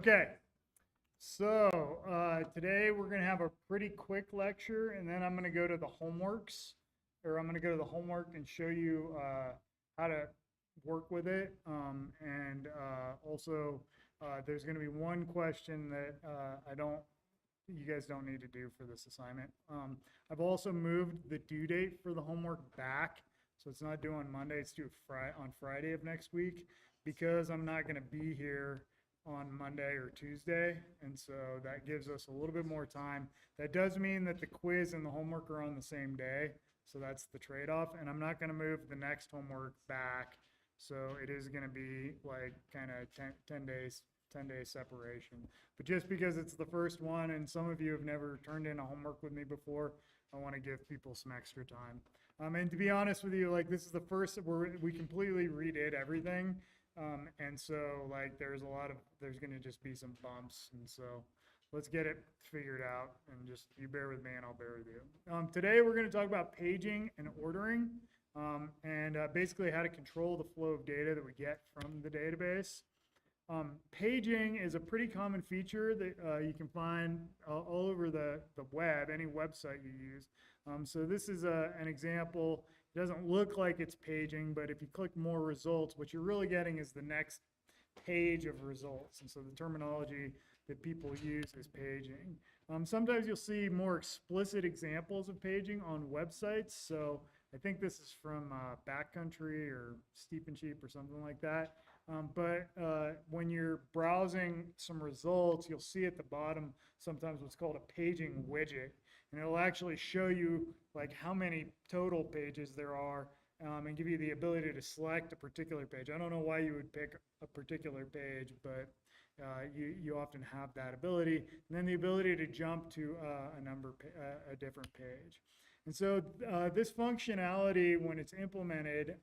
Okay, so today we're going to have a pretty quick lecture, and then I'm going to go to the homeworks, or I'm going to go to the homework and show you how to work with it. And also, there's going to be one question that you guys don't need to do for this assignment. I've also moved the due date for the homework back, so it's not due on Monday, it's due on Friday of next week, because I'm not going to be here on Monday or Tuesday, and so that gives us a little bit more time. That does mean that the quiz and the homework are on the same day, so that's the trade-off, and I'm not going to move the next homework back, so it is going to be like kind of 10 days separation. But just because it's the first one and some of you have never turned in a homework with me before, I want to give people some extra time. And to be honest with you, like, this is the first where we completely redid everything. And so like there's going to just be some bumps. And so let's get it figured out, and just you bear with me and I'll bear with you. Today we're going to talk about paging and ordering, and basically how to control the flow of data that we get from the database. Paging is a pretty common feature that you can find all over the web, any website you use. So this is an example. It doesn't look like it's paging, but if you click more results, what you're really getting is the next page of results. And so the terminology that people use is paging. Sometimes you'll see more explicit examples of paging on websites. So I think this is from Backcountry or Steep and Cheap or something like that. But when you're browsing some results, you'll see at the bottom sometimes what's called a paging widget. And it'll actually show you like how many total pages there are, and give you the ability to select a particular page. I don't know why you would pick a particular page, but you often have that ability. And then the ability to jump to a different page. And so this functionality, when it's implemented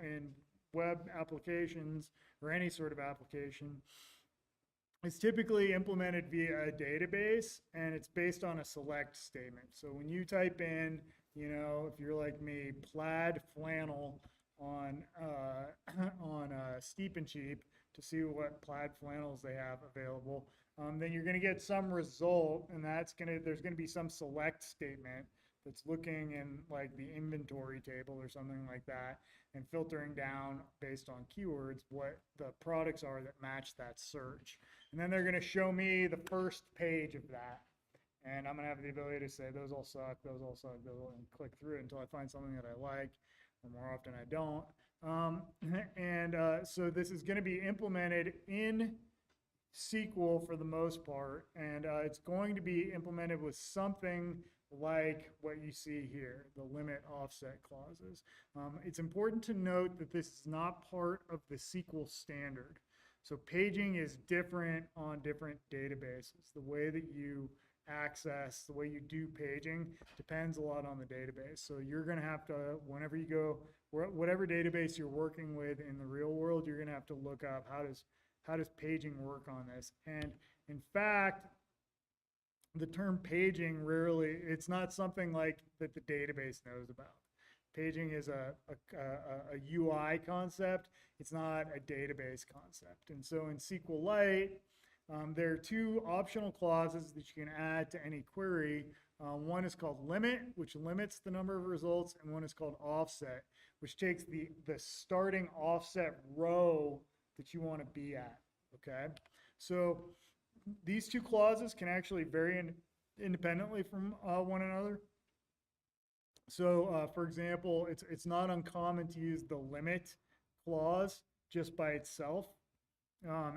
in web applications or any sort of application, it's typically implemented via a database, and it's based on a select statement. So when you type in, if you're like me, plaid flannel on Steep and Cheap to see what plaid flannels they have available, then you're going to get some result, and there's going to be some select statement that's looking in like the inventory table or something like that, and filtering down based on keywords what the products are that match that search. And then they're going to show me the first page of that. And I'm going to have the ability to say, those all suck, and click through it until I find something that I like, or more often I don't. So this is going to be implemented in SQL for the most part, and it's going to be implemented with something like what you see here, the limit offset clauses. It's important to note that this is not part of the SQL standard. So paging is different on different databases. The way that you access, the way you do paging depends a lot on the database. So you're going to have to, whenever you go, whatever database you're working with in the real world, you're going to have to look up how does paging work on this. And in fact, the term paging it's not something like that the database knows about. Paging is a UI concept. It's not a database concept. And so in SQLite, there are two optional clauses that you can add to any query. One is called limit, which limits the number of results, and one is called offset, which takes the starting offset row that you want to be at, okay? So these two clauses can actually vary independently from one another. So, for example, it's not uncommon to use the limit clause just by itself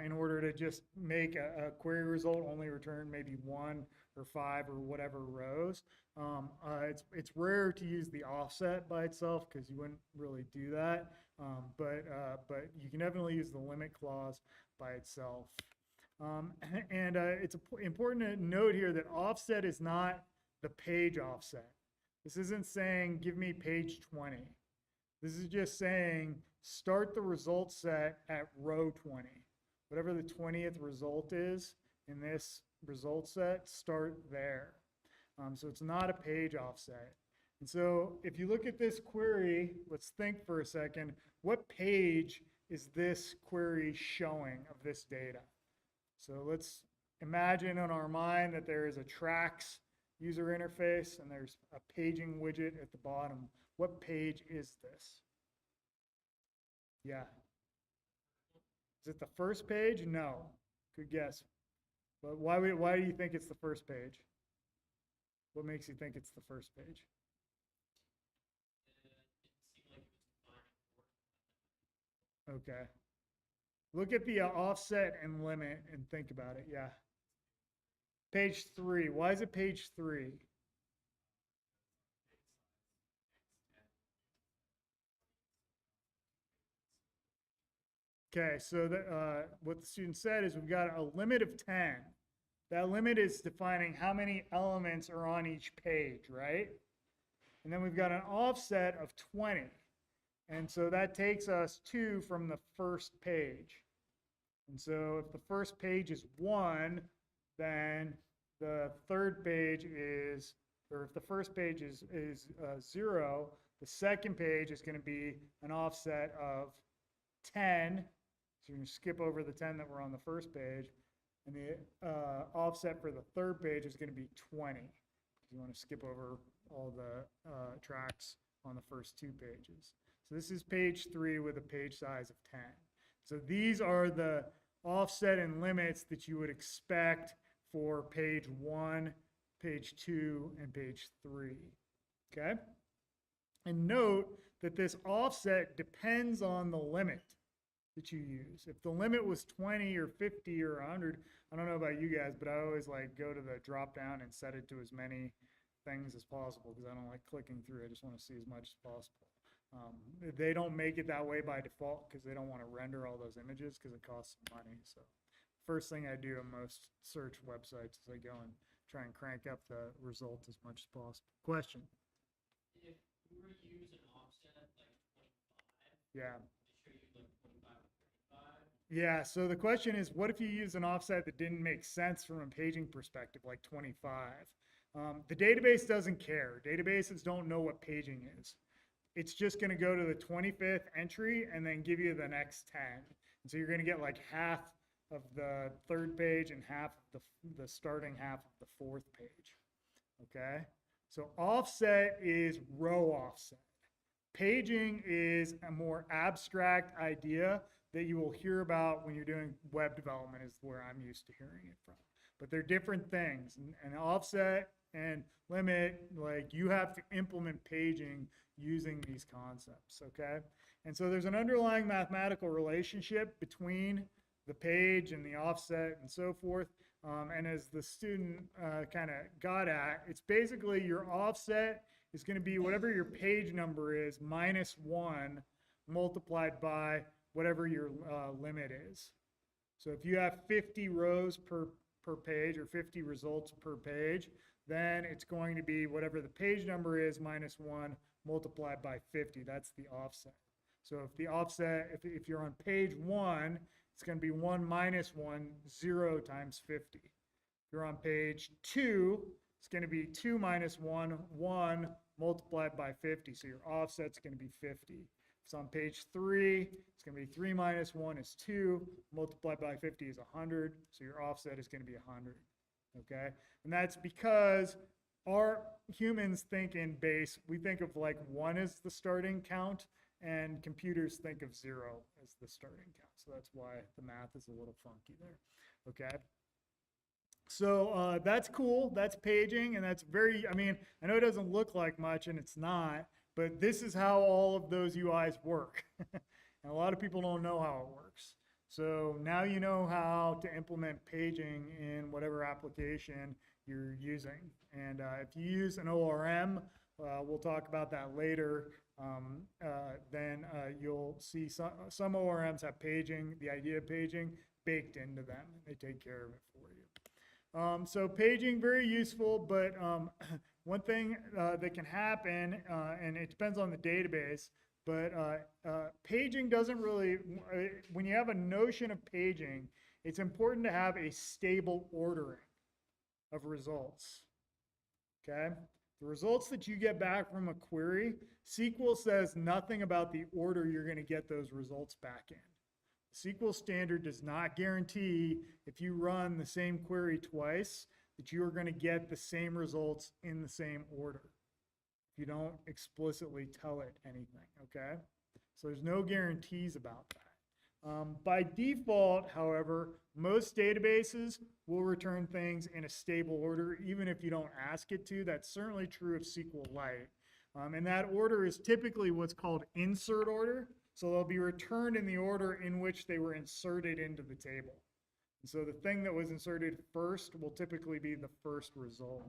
in order to just make a query result only return maybe 1 or 5 or whatever rows. It's rare to use the offset by itself because you wouldn't really do that, but you can definitely use the limit clause by itself. It's important to note here that offset is not the page offset. This isn't saying give me page 20. This is just saying start the result set at row 20. Whatever the 20th result is in this result set, start there. So it's not a page offset. And so if you look at this query, let's think for a second, what page is this query showing of this data? So let's imagine in our mind that there is a tracks user interface and there's a paging widget at the bottom. What page is this? Yeah. Is it the first page? No. Good guess. But why do you think it's the first page? What makes you think it's the first page? Okay. Look at the offset and limit and think about it. Yeah. Page 3. Why is it page 3? Okay, so what the student said is we've got a limit of 10. That limit is defining how many elements are on each page, right? And then we've got an offset of 20. And so that takes us 2 from the first page. And so if the first page is 1, then the third page is, or if the first page is 0, the second page is going to be an offset of 10. So you're going to skip over the 10 that were on the first page. And the offset for the third page is going to be 20. You want to skip over all the tracks on the first 2 pages. So this is page 3 with a page size of 10. So these are the offset and limits that you would expect for page 1, page 2, and page 3. Okay? And note that this offset depends on the limit that you use. If the limit was 20 or 50 or 100, I don't know about you guys, but I always like go to the drop down and set it to as many things as possible because I don't like clicking through. I just want to see as much as possible. They don't make it that way by default because they don't want to render all those images because it costs some money. So first thing I do on most search websites is I go and try and crank up the result as much as possible. Question? If you were to use an offset like 25, yeah. to show you like 25 or 35? Yeah, so the question is, what if you use an offset that didn't make sense from a paging perspective, like 25? The database doesn't care. Databases don't know what paging is. It's just going to go to the 25th entry and then give you the next 10. And so you're going to get like half of the third page and half of the starting half of the fourth page. Okay? So offset is row offset. Paging is a more abstract idea that you will hear about when you're doing web development is where I'm used to hearing it from. But they're different things. And offset and limit, like you have to implement paging using these concepts, okay? And so there's an underlying mathematical relationship between the page and the offset and so forth. And as the student kind of got at, it's basically your offset is going to be whatever your page number is minus 1 multiplied by whatever your limit is. So if you have 50 rows per page or 50 results per page, then it's going to be whatever the page number is minus 1 multiplied by 50. That's the offset. So if the offset, if you're on page 1, it's going to be 1 minus 1, 0 times 50. If you're on page 2, it's going to be 2 minus 1, 1 multiplied by 50. So your offset's going to be 50. If it's on page 3, it's going to be 3 minus 1 is 2, multiplied by 50 is 100. So your offset is going to be 100. Okay? And that's because our humans think in base, we think of like 1 as the starting count, and computers think of 0 as the starting count. So that's why the math is a little funky there. Okay? So that's cool. That's paging, and that's very, I mean, I know it doesn't look like much, and it's not, but this is how all of those UIs work. And a lot of people don't know how it works. So now you know how to implement paging in whatever application you're using. And if you use an ORM, we'll talk about that later, then you'll see some ORMs have paging, the idea of paging baked into them. They take care of it for you. So paging, very useful, but one thing that can happen, and it depends on the database, but paging doesn't really, when you have a notion of paging, it's important to have a stable ordering of results, okay? The results that you get back from a query, SQL says nothing about the order you're going to get those results back in, SQL standard does not guarantee if you run the same query twice that you are going to get the same results in the same order. If you don't explicitly tell it anything, okay? So there's no guarantees about that. By default, however, most databases will return things in a stable order, even if you don't ask it to. That's certainly true of SQLite. And that order is typically what's called insert order. So they'll be returned in the order in which they were inserted into the table. And so the thing that was inserted first will typically be the first result.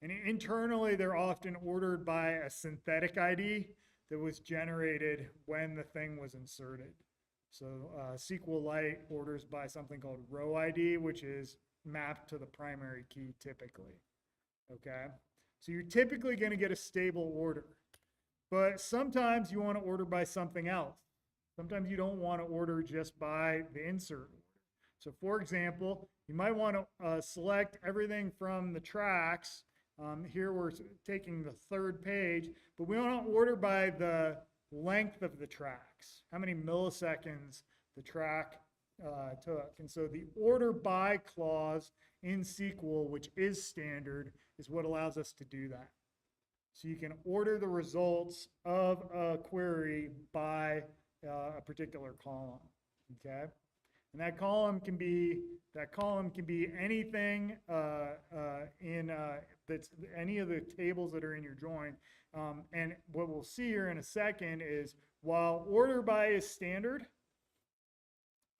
And internally, they're often ordered by a synthetic ID that was generated when the thing was inserted. So SQLite orders by something called row ID, which is mapped to the primary key typically, okay? So you're typically going to get a stable order, but sometimes you want to order by something else. Sometimes you don't want to order just by the insert order. So for example, you might want to select everything from the tracks. Here we're taking the third page, but we want to order by the length of the tracks, how many milliseconds the track took. And so the order by clause in SQL, which is standard, is what allows us to do that. So you can order the results of a query by a particular column, okay? And that column can be anything that's any of the tables that are in your join. And what we'll see here in a second is while order by is standard,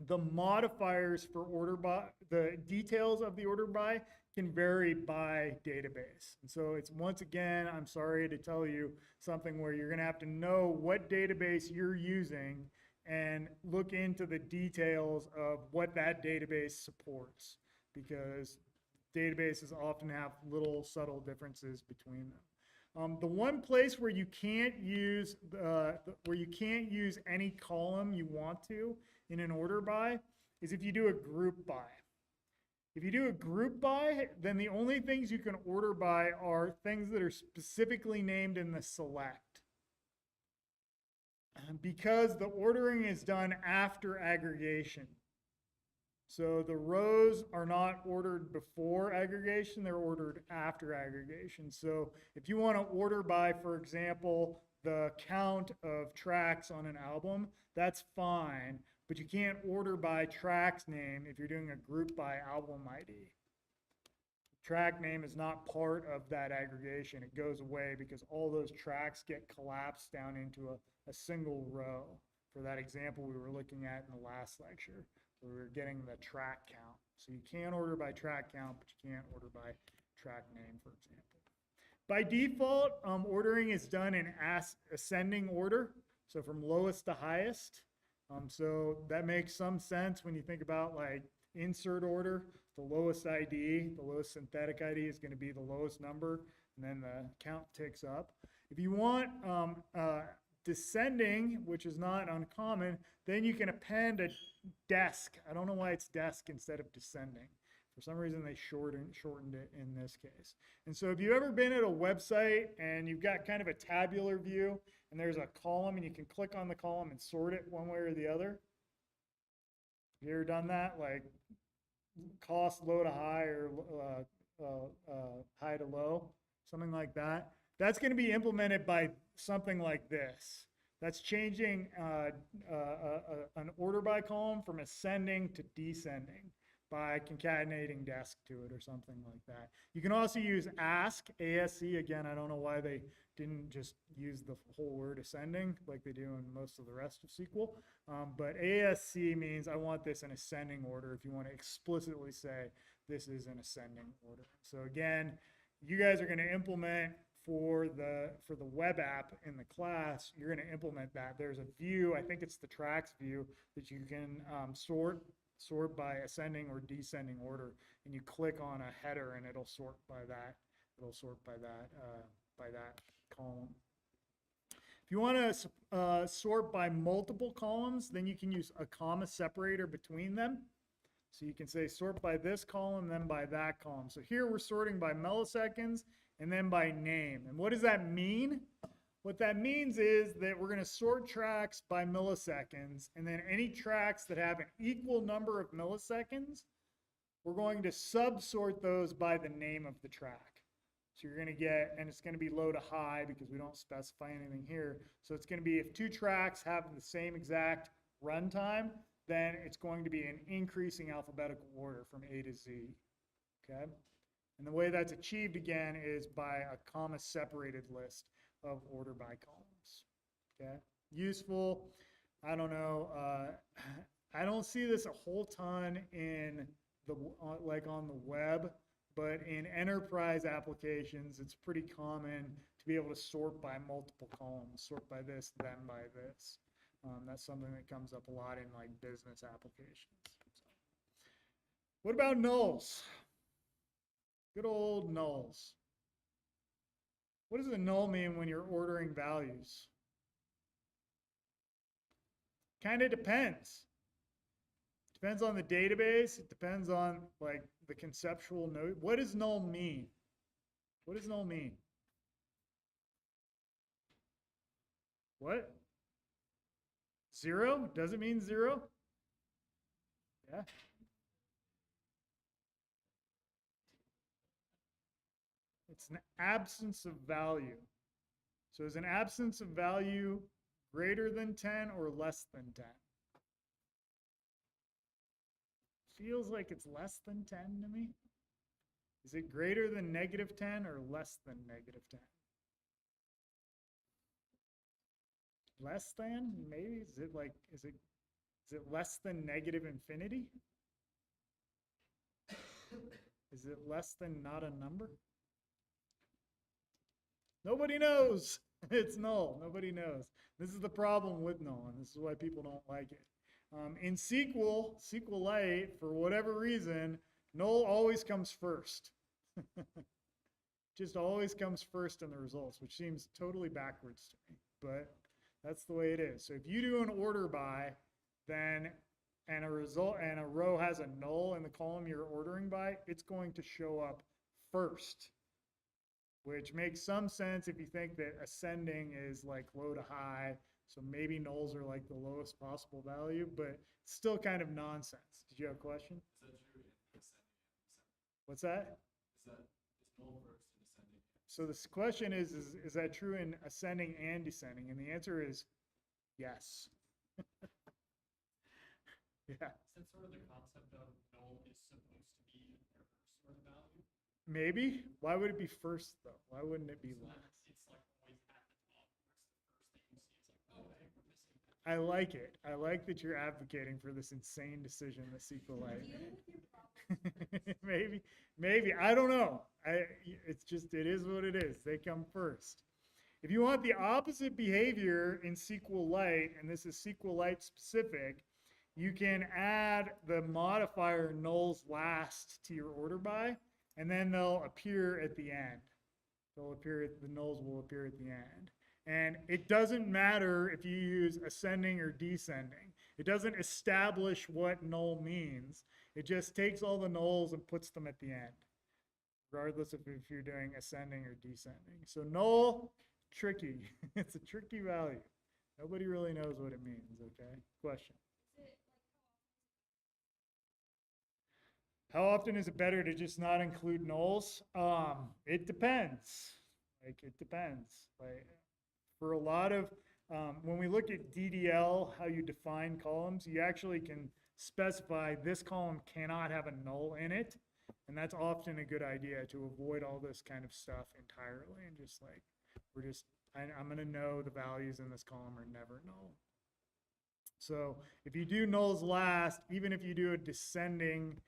the modifiers for order by, the details of the order by can vary by database. And so it's, once again, I'm sorry to tell you something where you're going to have to know what database you're using and look into the details of what that database supports, because databases often have little subtle differences between them. The one place where you can't use any column you want to in an order by is if you do a group by. If you do a group by, then the only things you can order by are things that are specifically named in the select. Because the ordering is done after aggregation. So the rows are not ordered before aggregation, they're ordered after aggregation. So if you want to order by, for example, the count of tracks on an album, that's fine, but you can't order by track's name if you're doing a group by album ID. Track name is not part of that aggregation. It goes away because all those tracks get collapsed down into a single row. For that example we were looking at in the last lecture, where we were getting the track count. So you can order by track count, but you can't order by track name, for example. By default, ordering is done in ascending order, so from lowest to highest. So that makes some sense when you think about like insert order. The lowest ID, the lowest synthetic ID is going to be the lowest number, and then the count ticks up. If you want descending, which is not uncommon, then you can append a desk. I don't know why it's desk instead of descending. For some reason, they shortened it in this case. And so if you've ever been at a website and you've got kind of a tabular view, and there's a column, and you can click on the column and sort it one way or the other. Have you ever done that? Like cost low to high or high to low, something like that. That's going to be implemented by something like this. That's changing an order by column from ascending to descending by concatenating desk to it or something like that. You can also use ask, ASC. Again, I don't know why they didn't just use the whole word ascending like they do in most of the rest of SQL. But ASC means I want this in ascending order if you want to explicitly say this is an ascending order. So again, you guys are going to implement for the web app in the class, you're going to implement that. There's a view, I think it's the tracks view, that you can sort by ascending or descending order, and you click on a header and it'll sort by that. It'll sort by that column. If you want to sort by multiple columns, then you can use a comma separator between them. So you can say sort by this column, then by that column. So here we're sorting by milliseconds and then by name. And what does that mean? What that means is that we're going to sort tracks by milliseconds, and then any tracks that have an equal number of milliseconds, we're going to subsort those by the name of the track. So you're going to get, and it's going to be low to high because we don't specify anything here. So it's going to be if two tracks have the same exact runtime, then it's going to be an increasing alphabetical order from A to Z. Okay? And the way that's achieved again is by a comma separated list of order by columns. Okay? Useful. I don't know. I don't see this a whole ton in the like on the web, but in enterprise applications, it's pretty common to be able to sort by multiple columns, sort by this, then by this. That's something that comes up a lot in like business applications. So. What about nulls? Good old nulls. What does a null mean when you're ordering values? Kind of depends. Depends on the database. It depends on like the conceptual note. What does null mean? What does null mean? What? Zero? Does it mean zero? Yeah. It's an absence of value. So is an absence of value greater than 10 or less than 10? Feels like it's less than 10 to me. Is it greater than negative 10 or less than negative 10? Less than, maybe? Is it less than negative infinity? Is it less than not a number? Nobody knows. It's null. Nobody knows. This is the problem with null, and this is why people don't like it. In SQLite, for whatever reason, null always comes first. Just always comes first in the results, which seems totally backwards to me, but that's the way it is. So if you do an order by, then and a row has a null in the column you're ordering by, it's going to show up first, which makes some sense if you think that ascending is like low to high. So maybe nulls are like the lowest possible value, but it's still kind of nonsense. Did you have a question? Is that true in ascending? What's that? Is null first in ascending? So this question is that true in ascending and descending? And the answer is yes. Yeah. Is that sort of the concept of null is supposed to be a first sort of value? Maybe. Why would it be first though? Why wouldn't it be It's not- last? It's like always at the top. It's the first thing you see. It's like, oh, hey, we're missing that. I like it. I like that you're advocating for this insane decision, the SQLite. Maybe. I don't know. It is what it is. They come first. If you want the opposite behavior in SQLite, and this is SQLite specific, you can add the modifier nulls last to your order by, and then they'll appear at the end. The nulls will appear at the end. And it doesn't matter if you use ascending or descending. It doesn't establish what null means. It just takes all the nulls and puts them at the end, regardless of if you're doing ascending or descending. So null, tricky. It's a tricky value. Nobody really knows what it means, okay? Question. How often is it better to just not include nulls? It depends. It depends. For a lot of, when we look at DDL, how you define columns, you actually can specify this column cannot have a null in it. And that's often a good idea to avoid all this kind of stuff entirely. And just like, I'm going to know the values in this column are never null. So if you do nulls last, even if you do a descending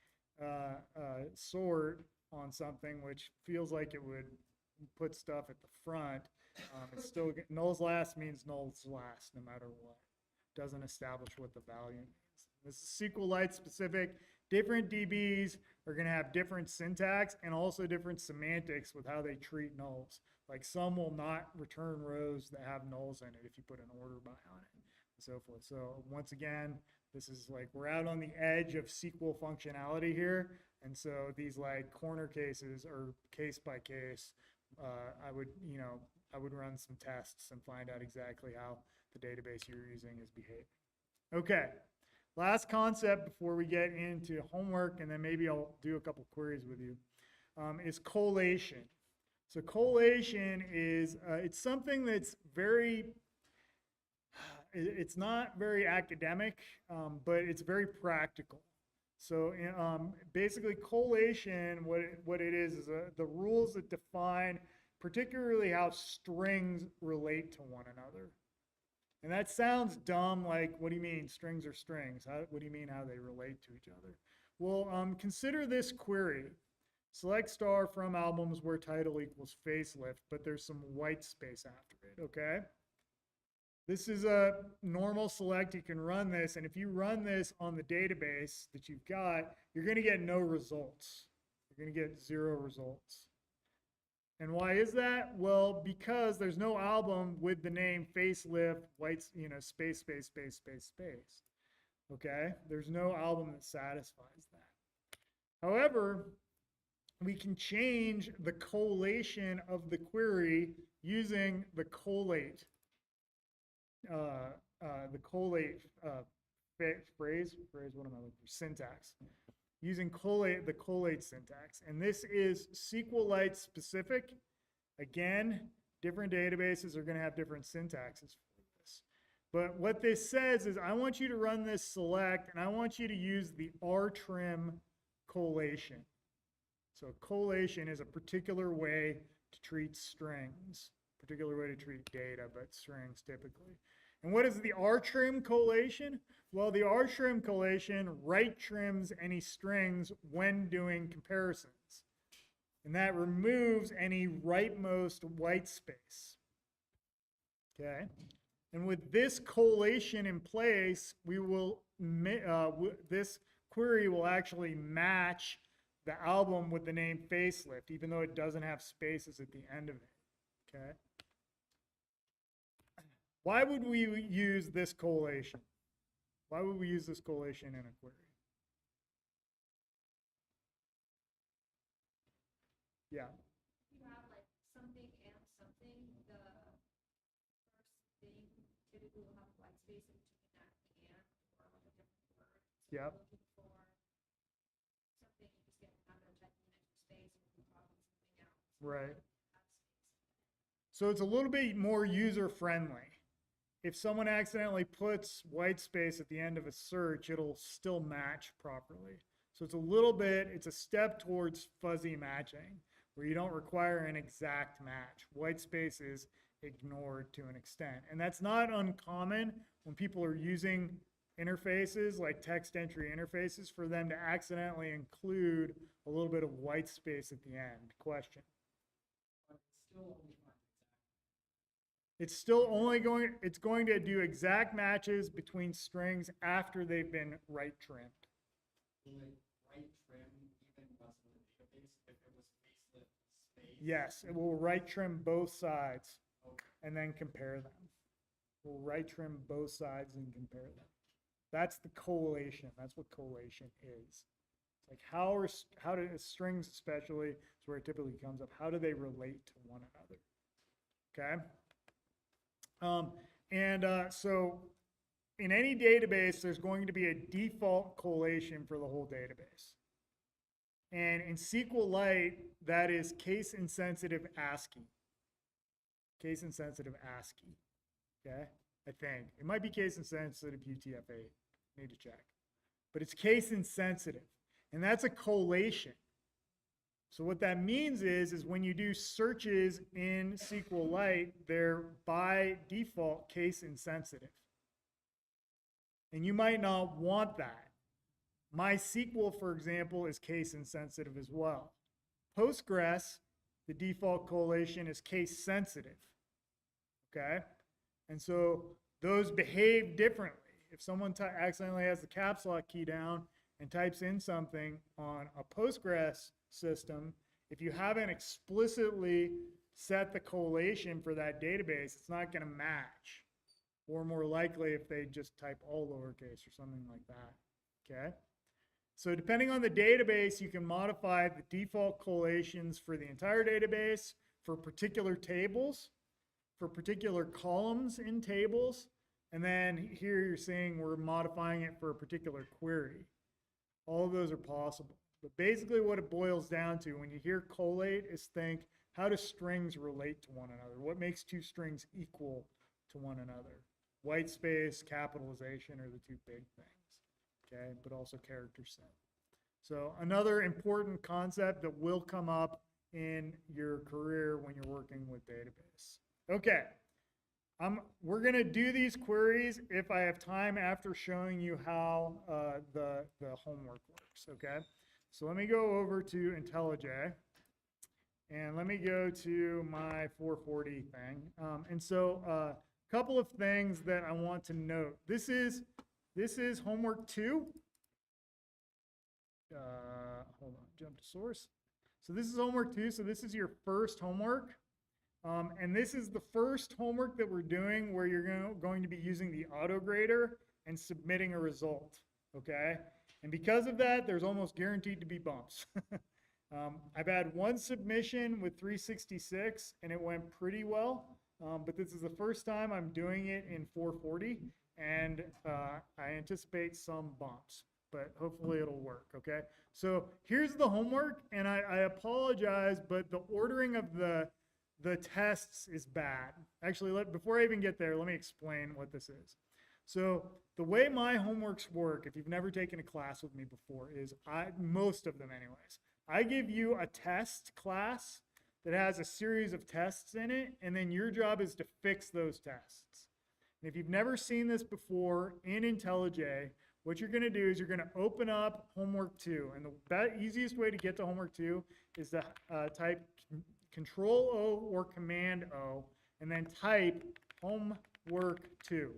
sort on something, which feels like it would put stuff at the front, it's still nulls last means nulls last no matter what. Doesn't establish what the value means. This is SQLite specific. Different DBs are going to have different syntax and also different semantics with how they treat nulls. Like some will not return rows that have nulls in it if you put an order by on it and so forth. So once again, this is like we're out on the edge of SQL functionality here. And so these like corner cases or case by case, I would, I would run some tests and find out exactly how the database you're using is behaving. Okay, last concept before we get into homework, and then maybe I'll do a couple queries with you, is collation. So collation is, it's something that's very, it's not very academic, but it's very practical. So basically collation, what it is the rules that define particularly how strings relate to one another. And that sounds dumb, like, what do you mean strings are strings? What do you mean how they relate to each other? Well, consider this query. Select star from albums where title equals facelift, but there's some white space after it, okay? This is a normal select. You can run this, and if you run this on the database that you've got, you're going to get no results. You're going to get 0 results. And why is that? Well, because there's no album with the name facelift, white, space, space, space, space, space. Okay? There's no album that satisfies that. However, we can change the collation of the query using the collate. Phrase, what am I looking for? Syntax. Using collate, the collate syntax. And this is SQLite specific. Again, different databases are going to have different syntaxes for this. But what this says is I want you to run this select, and I want you to use the rtrim collation. So collation is a particular way to treat strings, particular way to treat data, but strings typically. And what is the rtrim collation? Well, the rtrim collation right trims any strings when doing comparisons. And that removes any rightmost white space. Okay? And with this collation in place, we will this query will actually match the album with the name facelift, even though it doesn't have spaces at the end of it. Okay? Why would we use this collation? Why would we use this collation in a query? Yeah. You have like something and something, the first thing typically will have white space in between that and or like a different word. So Yep. if you're looking for something, you just get another type of space and you call it something else. Right. Have space. So it's a little bit more user friendly. If someone accidentally puts white space at the end of a search, it'll still match properly. So it's a little bit, it's a step towards fuzzy matching, where you don't require an exact match. White space is ignored to an extent. And that's not uncommon when people are using interfaces like text entry interfaces for them to accidentally include a little bit of white space at the end. Question. But it's still only not exact. It's still only it's going to do exact matches between strings after they've been right trimmed. Will it right trim even across the database if it was facelift space? Yes, it will right trim both sides Okay. and then compare them. We'll right trim both sides and compare them. That's the collation. That's what collation is. It's like how do strings especially is where it typically comes up. How do they relate to one another? Okay. So in any database, there's going to be a default collation for the whole database. And in SQLite, that is case insensitive ASCII. Case insensitive ASCII. Okay? I think. It might be case insensitive UTF-8. Need to check. But it's case insensitive. And that's a collation. So what that means is when you do searches in SQLite, they're by default case insensitive. And you might not want that. MySQL, for example, is case insensitive as well. Postgres, the default collation is case sensitive. Okay? And so those behave differently. If someone accidentally has the caps lock key down and types in something on a Postgres system, if you haven't explicitly set the collation for that database, it's not going to match. Or more likely if they just type all lowercase or something like that. Okay? So depending on the database, you can modify the default collations for the entire database, for particular tables, for particular columns in tables. And then here you're saying we're modifying it for a particular query. All of those are possible. But basically what it boils down to when you hear collate is think, how do strings relate to one another? What makes two strings equal to one another? White space, capitalization are the two big things, okay? But also character set. So another important concept that will come up in your career when you're working with database. Okay, we're gonna do these queries if I have time after showing you how the homework works, okay? So let me go over to IntelliJ. And let me go to my 440 thing. And so a couple of things that I want to note. This is homework 2. Hold on, jump to source. So this is homework 2. So this is your first homework. And this is the first homework that we're doing where you're going to be using the auto grader and submitting a result, okay? And because of that, there's almost guaranteed to be bumps. I've had one submission with 366 and it went pretty well, but this is the first time I'm doing it in 440 and I anticipate some bumps, but hopefully it'll work, okay? So here's the homework, and I apologize, but the ordering of the tests is bad. Actually, before I even get there, let me explain what this is. So the way my homeworks work, if you've never taken a class with me before, is most of them anyways, I give you a test class that has a series of tests in it, and then your job is to fix those tests. And if you've never seen this before in IntelliJ, what you're going to do is you're going to open up homework 2. And the easiest way to get to homework 2 is to type Control O or Command O, and then type homework 2.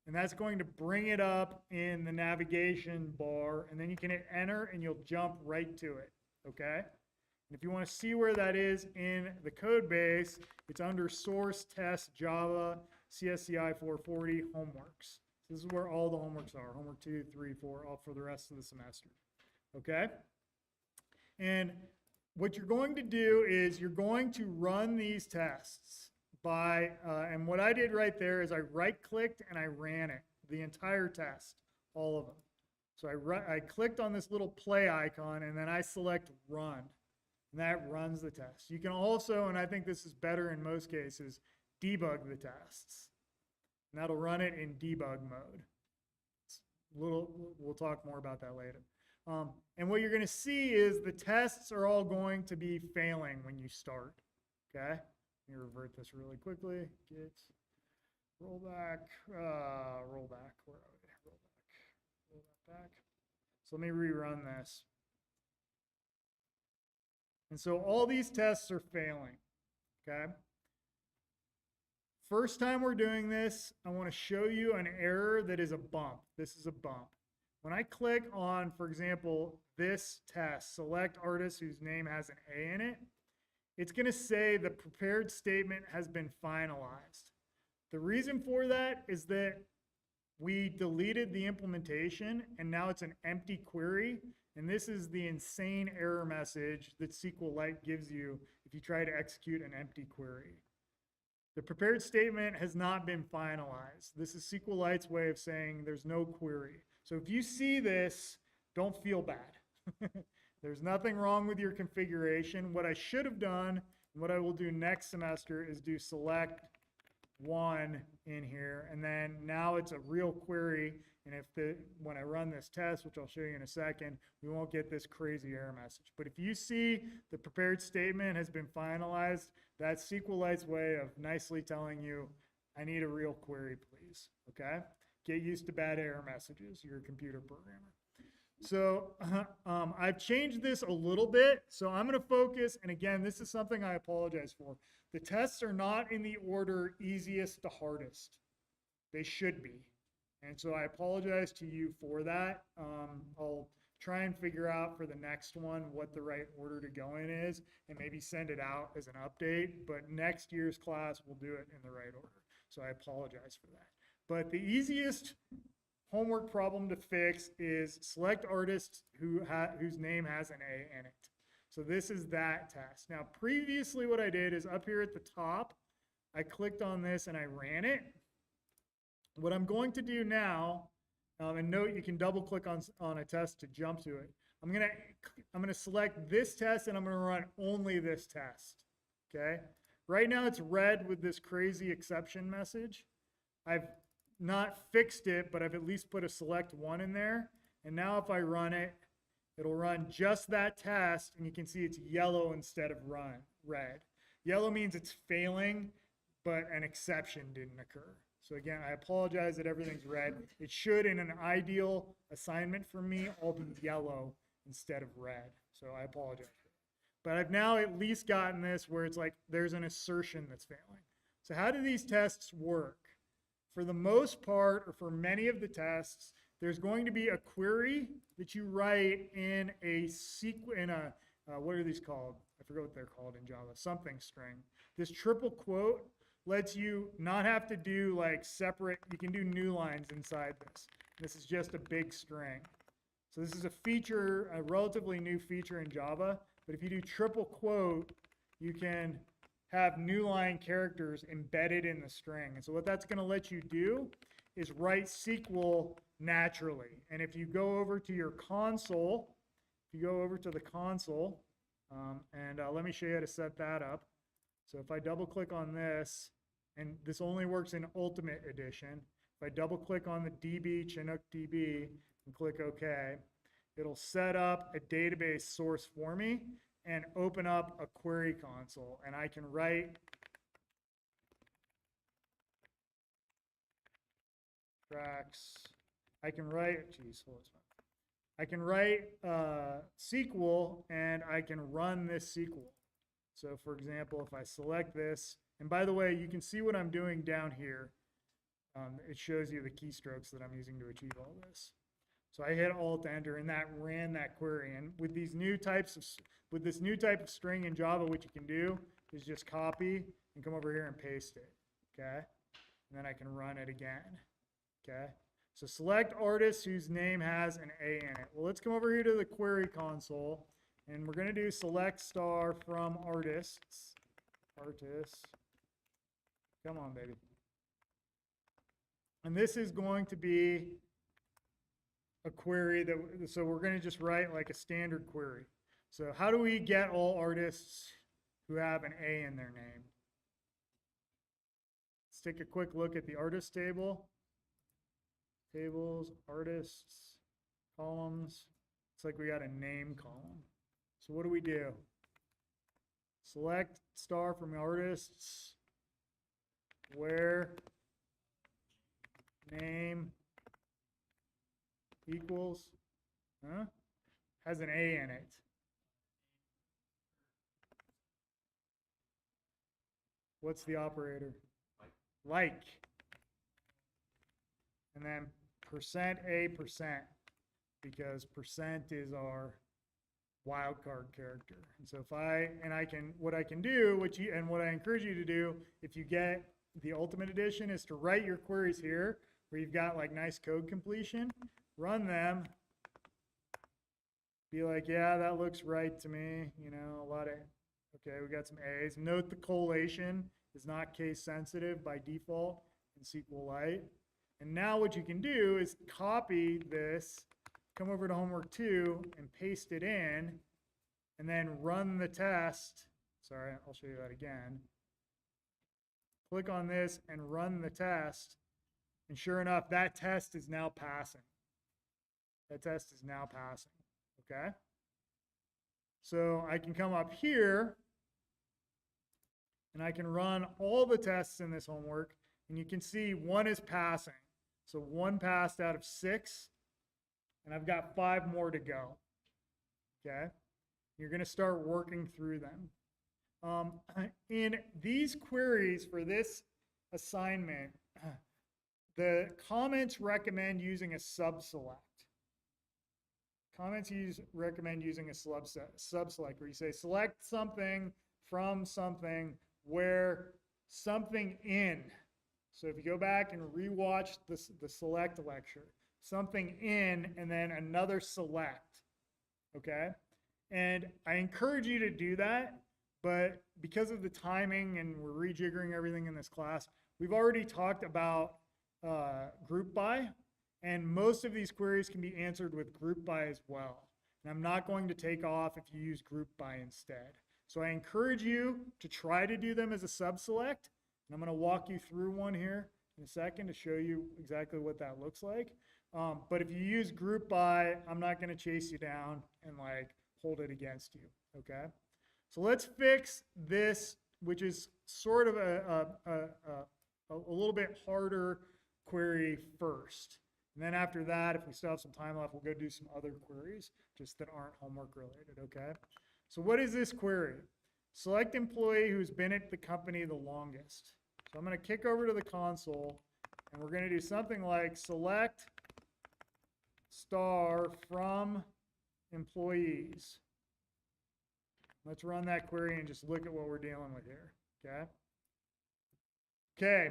And that's going to bring it up in the navigation bar, and then you can hit enter and you'll jump right to it, okay? And if you want to see where that is in the code base, it's under source test Java CSCI 440 homeworks. So this is where all the homeworks are, homework 2, 3, 4, all for the rest of the semester, okay? And what you're going to do is you're going to run these tests by, and what I did right there is I right-clicked and I ran it, the entire test, all of them. So I clicked on this little play icon and then I select run, and that runs the test. You can also, and I think this is better in most cases, debug the tests. And that'll run it in debug mode. We'll talk more about that later. And what you're going to see is the tests are all going to be failing when you start, okay? Let me revert this really quickly. Get rollback, where are we? Roll that back. So let me rerun this. And so all these tests are failing, okay? First time we're doing this, I want to show you an error that is a bump. This is a bump. When I click on, for example, this test, select artist whose name has an A in it, it's going to say the prepared statement has been finalized. The reason for that is that we deleted the implementation and now it's an empty query. And this is the insane error message that SQLite gives you if you try to execute an empty query. The prepared statement has not been finalized. This is SQLite's way of saying there's no query. So if you see this, don't feel bad. There's nothing wrong with your configuration. What I should have done, and what I will do next semester, is do select 1 in here, and then now it's a real query, and when I run this test, which I'll show you in a second, we won't get this crazy error message. But if you see the prepared statement has been finalized, that's SQLite's way of nicely telling you, I need a real query, please, okay? Get used to bad error messages. You're a computer programmer. So I've changed this a little bit. So I'm going to focus, and again, this is something I apologize for. The tests are not in the order easiest to hardest. They should be. And so I apologize to you for that. I'll try and figure out for the next one what the right order to go in is and maybe send it out as an update. But next year's class, we'll do it in the right order. So I apologize for that. But the easiest homework problem to fix is select artists whose name has an A in it. So this is that test. Now, previously what I did is up here at the top, I clicked on this and I ran it. What I'm going to do now, and note you can double click on a test to jump to it. I'm gonna select this test and I'm gonna run only this test, okay? Right now it's red with this crazy exception message. I've not fixed it, but I've at least put a select one in there. And now if I run it, it'll run just that test, and you can see it's yellow instead of red. Yellow means it's failing, but an exception didn't occur. So again, I apologize that everything's red. It should, in an ideal assignment for me, all be yellow instead of red. So I apologize. But I've now at least gotten this where it's like there's an assertion that's failing. So how do these tests work? For the most part, or for many of the tests, there's going to be a query that you write in a what are these called? I forget what they're called in Java, something string. This triple quote lets you not have to do like separate, you can do new lines inside this. This is just a big string. So this is a feature, a relatively new feature in Java, but if you do triple quote, you can have new line characters embedded in the string. And so what that's gonna let you do is write SQL naturally. And if you go over to your console, if you go over to the console, let me show you how to set that up. So if I double click on this, and this only works in Ultimate Edition, if I double click on the DB, Chinook DB, and click OK, it'll set up a database source for me and open up a query console. And I can write tracks. I can write SQL and I can run this SQL. So for example, if I select this, and by the way, you can see what I'm doing down here. It shows you the keystrokes that I'm using to achieve all this. So I hit Alt Enter and that ran that query. And with these new types of, with this new type of string in Java, what you can do is just copy and come over here and paste it, okay? And then I can run it again, okay? So select artist whose name has an A in it. Well, let's come over here to the query console and we're gonna do select star from artists. Come on, baby. And this is going to be a query that, so we're gonna just write like a standard query. So how do we get all artists who have an A in their name? Let's take a quick look at the artist table. Tables, artists, columns. It's like we got a name column. So what do we do? Select star from artists, where name equals, has an A in it. What's the operator? Like. And then %A%, because percent is our wildcard character. And so if what I can do, what I encourage you to do, if you get the Ultimate Edition, is to write your queries here, where you've got like nice code completion, run them, be like, yeah, that looks right to me, you know, okay, we got some A's. Note the collation is not case sensitive by default in SQLite. And now what you can do is copy this, come over to homework 2 and paste it in, and then run the test. Sorry, I'll show you that again. Click on this and run the test. And sure enough, that test is now passing. That test is now passing, okay? So I can come up here and I can run all the tests in this homework, and you can see 1 is passing. So 1 passed out of 6, and I've got 5 more to go, okay? You're gonna start working through them. In these queries for this assignment, the comments recommend using a subselect. Comments recommend using a subselect, where you say select something from something where something in. So if you go back and rewatch the select lecture, something in and then another select, okay? And I encourage you to do that but because of the timing and we're rejiggering everything in this class, we've already talked about group by, and most of these queries can be answered with group by as well. And I'm not going to take off if you use group by instead. So I encourage you to try to do them as a sub-select. And I'm going to walk you through one here in a second to show you exactly what that looks like. But if you use group by, I'm not going to chase you down and like hold it against you, okay? So let's fix this, which is sort of a little bit harder query first. And then after that, if we still have some time left, we'll go do some other queries just that aren't homework related, okay? So what is this query? Select employee who's been at the company the longest. So I'm going to kick over to the console, and we're going to do something like select star from employees. Let's run that query and just look at what we're dealing with here, okay? Okay.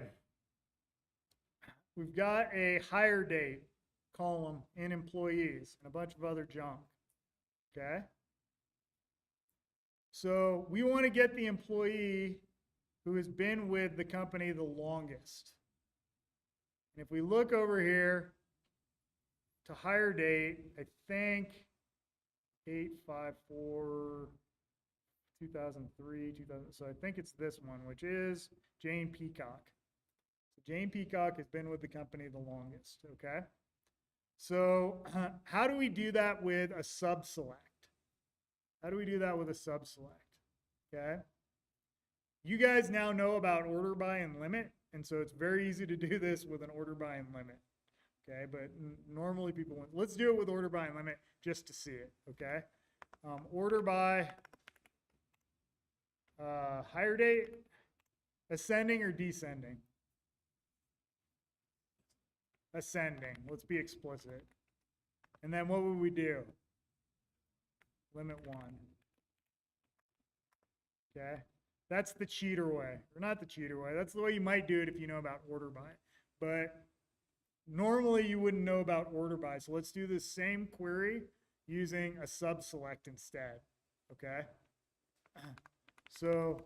We've got a hire date column in employees and a bunch of other junk, okay? So we want to get the employee who has been with the company the longest. And if we look over here to hire date, I think 8/5/4/2003, so I think it's this one, which is Jane Peacock. So Jane Peacock has been with the company the longest, okay? So how do we do that with a sub-select? How do we do that with a sub-select? Okay. You guys now know about order by and limit, and so it's very easy to do this with an order by and limit. Okay, but normally people want, let's do it with order by and limit just to see it. Okay. Order by hire date, ascending or descending? Ascending. Let's be explicit. And then what would we do? Limit 1. Okay, that's the cheater way, or not the cheater way. That's the way you might do it if you know about order by. But normally you wouldn't know about order by. So let's do the same query using a sub-select instead. Okay, so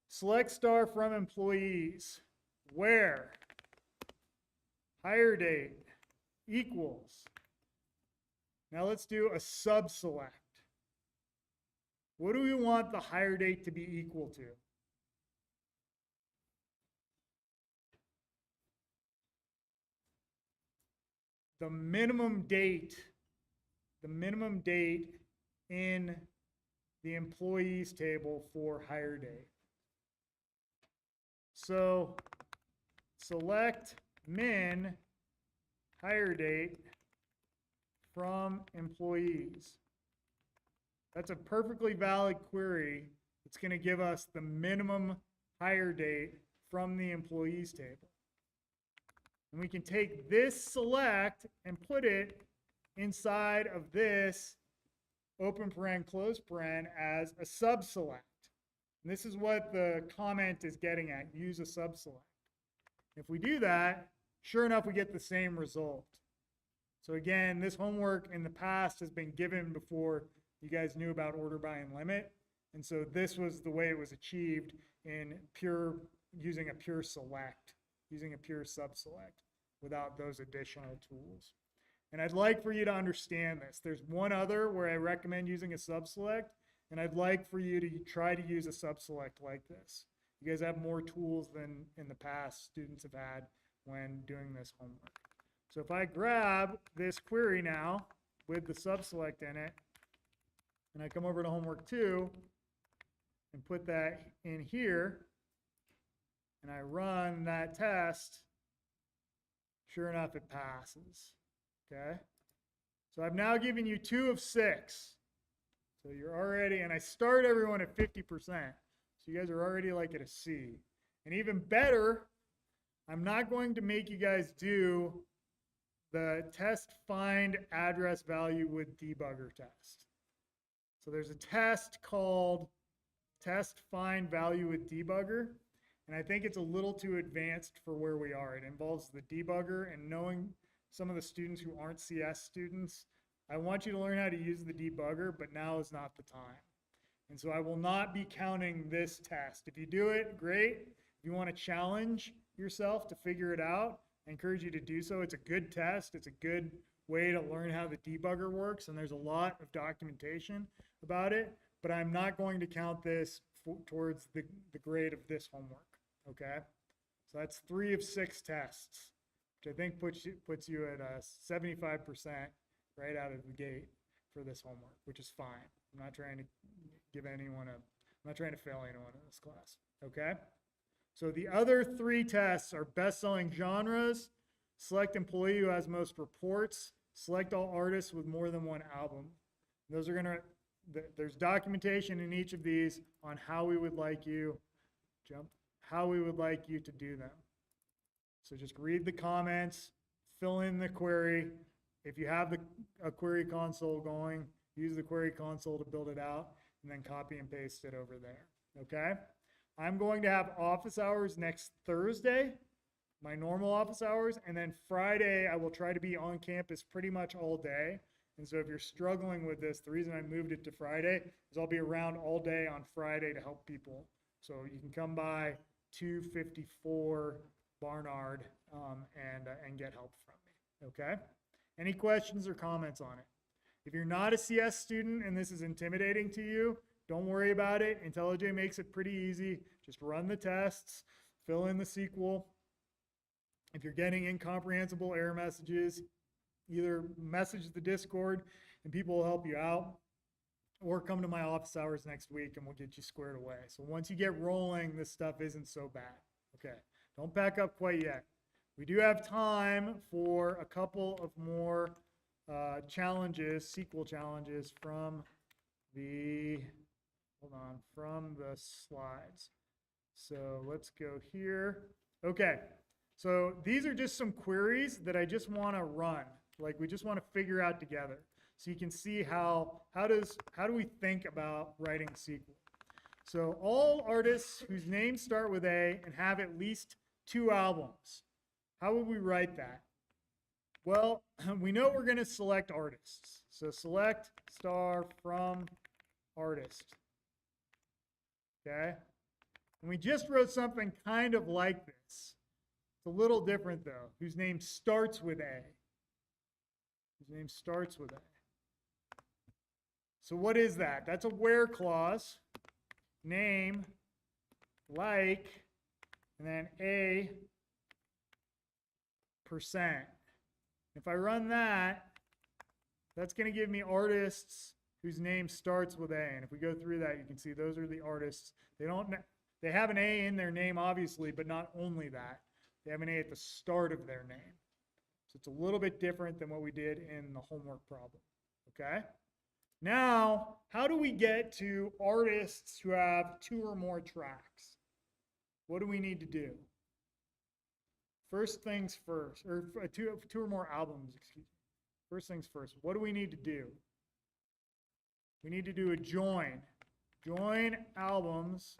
select star from employees where hire date equals. Now let's do a sub-select. What do we want the hire date to be equal to? The minimum date in the employees table for hire date. So select min hire date from employees. That's a perfectly valid query. It's going to give us the minimum hire date from the employees table. And we can take this select and put it inside of this open paren, close paren as a sub-select. And this is what the comment is getting at, use a sub-select. If we do that, sure enough, we get the same result. So again, this homework in the past has been given before you guys knew about order by and limit. And so this was the way it was achieved in using a pure select, using a pure sub-select without those additional tools. And I'd like for you to understand this. There's one other where I recommend using a sub-select, and I'd like for you to try to use a sub-select like this. You guys have more tools than in the past students have had when doing this homework. So if I grab this query now with the sub-select in it, and I come over to homework 2 and put that in here, and I run that test, sure enough, it passes. Okay? So I've now given you 2 of 6. So you're already, and I start everyone at 50%. So you guys are already like at a C. And even better, I'm not going to make you guys do the test find address value with debugger test. So there's a test called test find value with debugger, and I think it's a little too advanced for where we are. It involves the debugger, and knowing some of the students who aren't CS students, I want you to learn how to use the debugger, but now is not the time. And so I will not be counting this test. If you do it, great. If you want to challenge yourself to figure it out, I encourage you to do so. It's a good test. It's a good way to learn how the debugger works, and there's a lot of documentation about it, but I'm not going to count this towards the grade of this homework, okay? So that's 3 of 6 tests, which I think puts you at 75% right out of the gate for this homework, which is fine. I'm not trying to I'm not trying to fail anyone in this class, okay? So the other 3 tests are best-selling genres, select employee who has most reports, select all artists with more than 1 album. Those are gonna, there's documentation in each of these on how we would like you, how we would like you to do them. So just read the comments, fill in the query. If you have a query console going, use the query console to build it out, and then copy and paste it over there, okay? I'm going to have office hours next Thursday, my normal office hours, and then Friday I will try to be on campus pretty much all day. And so if you're struggling with this, the reason I moved it to Friday is I'll be around all day on Friday to help people. So you can come by 254 Barnard and get help from me, okay? Any questions or comments on it? If you're not a CS student and this is intimidating to you, don't worry about it. IntelliJ makes it pretty easy. Just run the tests, fill in the SQL. If you're getting incomprehensible error messages, either message the Discord and people will help you out, or come to my office hours next week and we'll get you squared away. So once you get rolling, this stuff isn't so bad. Okay, don't pack up quite yet. We do have time for a couple of more challenges, SQL challenges from the, from the slides. So let's go here. Okay, so these are just some queries that I just want to run. Like we just want to figure out together. So you can see how do we think about writing SQL. So all artists whose names start with A and have at least 2 albums. How would we write that? Well, we know we're going to select artists. So select star from artist. Okay? And we just wrote something kind of like this. It's a little different though. Whose name starts with A. Whose name starts with A. So what is that? That's a where clause. Name, like, and then A %. If I run that, that's going to give me artists whose name starts with A. And if we go through that, you can see those are the artists. They have an A in their name, obviously, but not only that. They have an A at the start of their name. So it's a little bit different than what we did in the homework problem. Okay? Now, how do we get to artists who have 2 or more tracks? What do we need to do? First things first, or 2 or more albums, excuse me. First things first, what do we need to do? We need to do a join. Join albums.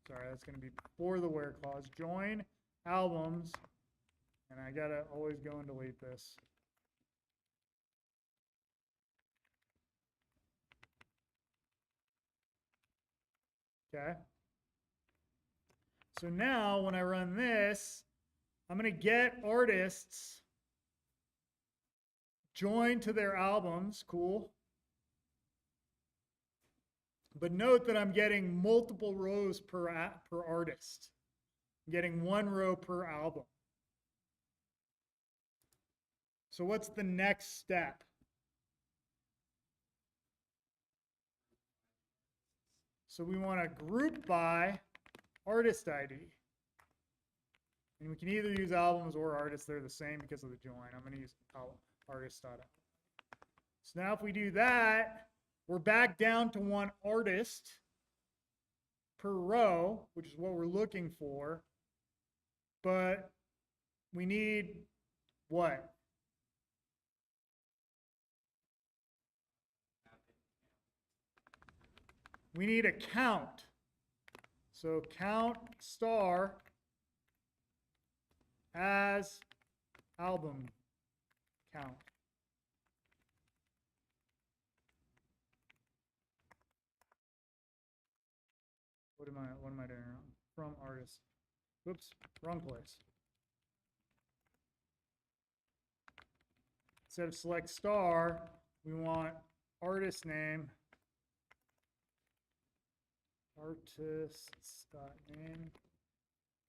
Sorry, that's going to be before the where clause. Join albums, and I got to always go and delete this. Okay. So now when I run this, I'm going to get artists joined to their albums. Cool. But note that I'm getting multiple rows per artist. I'm getting 1 row per album. So what's the next step? So we want to group by artist ID. And we can either use albums or artists. They're the same because of the join. I'm going to use artist.album. So now if we do that, we're back down to 1 artist per row, which is what we're looking for. But we need what? We need a count. So count star as album count. what am I doing wrong? From artist. Whoops, wrong place. Instead of select star, we want artist name. Artists.name.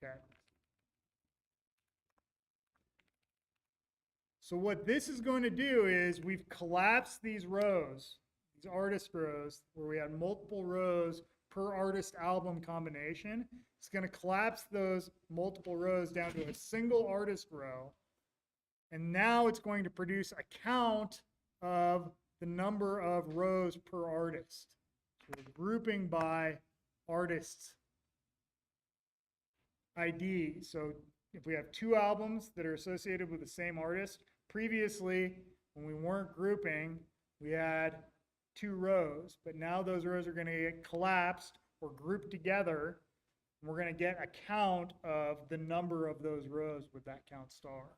Okay. So what this is going to do is we've collapsed these rows, these artist rows, where we had multiple rows per artist album combination. It's going to collapse those multiple rows down to a single artist row. And now it's going to produce a count of the number of rows per artist. So we're grouping by artists ID. So if we have two albums that are associated with the same artist, previously when we weren't grouping, we had two rows, but now those rows are going to get collapsed or grouped together, and we're going to get a count of the number of those rows with that count star.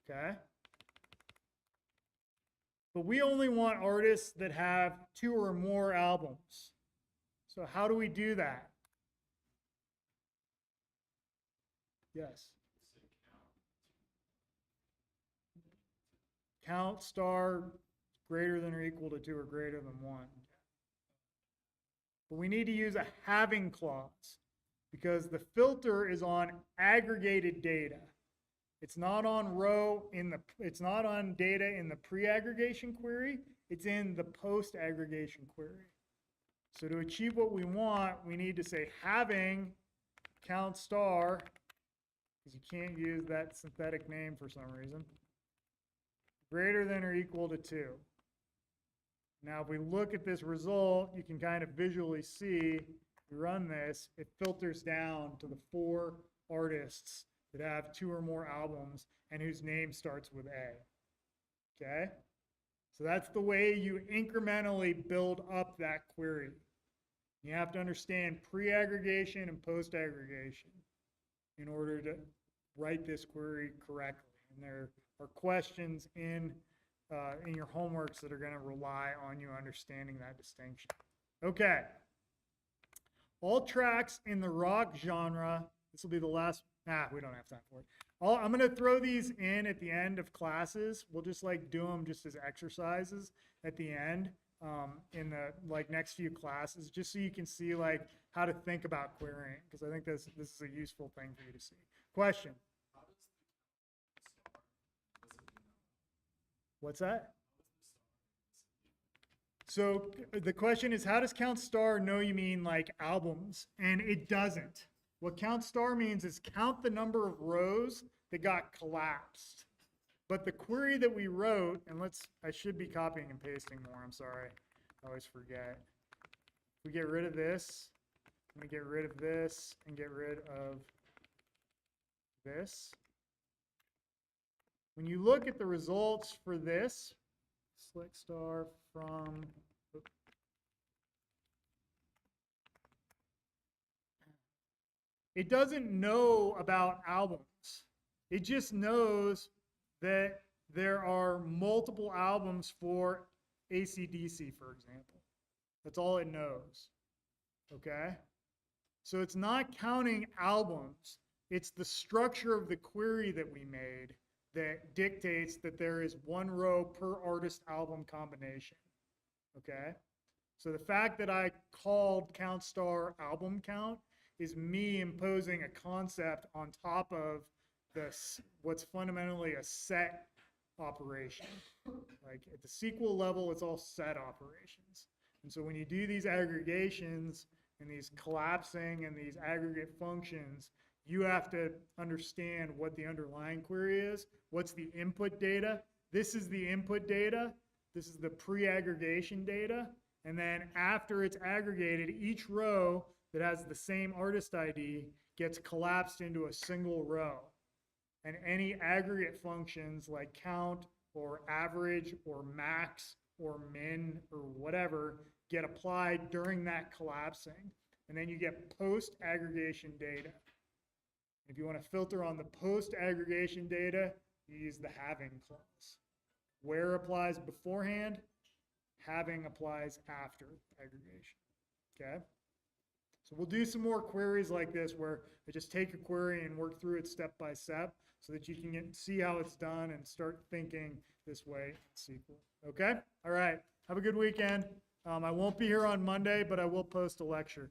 Okay? But we only want artists that have two or more albums. So how do we do that? Yes. Count star greater than or equal to 2 or greater than 1. But we need to use a having clause because the filter is on aggregated data. It's not on it's not on data in the pre-aggregation query, it's in the post-aggregation query. So to achieve what we want, we need to say having count star, because you can't use that synthetic name for some reason, greater than or equal to 2. Now, if we look at this result, you can kind of visually see, we run this, it filters down to the 4 artists that have 2 or more albums and whose name starts with A. Okay? So that's the way you incrementally build up that query. You have to understand pre-aggregation and post-aggregation in order to write this query correctly. And there are questions in your homeworks that are going to rely on you understanding that distinction. Okay. All tracks in the rock genre, this will be the last, we don't have time for it. I'm going to throw these in at the end of classes. We'll just like do them just as exercises at the end in the next few classes, just so you can see like how to think about querying, because I think this is a useful thing for you to see. Question? What's that? So the question is, how does count star know you mean like albums? And it doesn't. What count star means is count the number of rows that got collapsed. But the query that we wrote, and I should be copying and pasting more, I'm sorry. I always forget. If we get rid of this, I'm going to get rid of this and get rid of this. When you look at the results for this, select star from, it doesn't know about albums. It just knows that there are multiple albums for AC/DC, for example. That's all it knows. Okay? So it's not counting albums. It's the structure of the query that we made that dictates that there is 1 row per artist album combination. Okay? So the fact that I called count star album count is me imposing a concept on top of this, what's fundamentally a set operation. Like at the SQL level, it's all set operations. And so when you do these aggregations and these collapsing and these aggregate functions, you have to understand what the underlying query is. What's the input data? This is the input data. This is the pre-aggregation data. And then after it's aggregated, each row that has the same artist ID gets collapsed into a single row. And any aggregate functions like count or average or max or min or whatever get applied during that collapsing. And then you get post-aggregation data. If you want to filter on the post-aggregation data, you use the having clause. Where applies beforehand, having applies after aggregation. Okay? So we'll do some more queries like this where I just take a query and work through it step by step so that you can see how it's done and start thinking this way in SQL. Okay? All right. Have a good weekend. I won't be here on Monday, but I will post a lecture.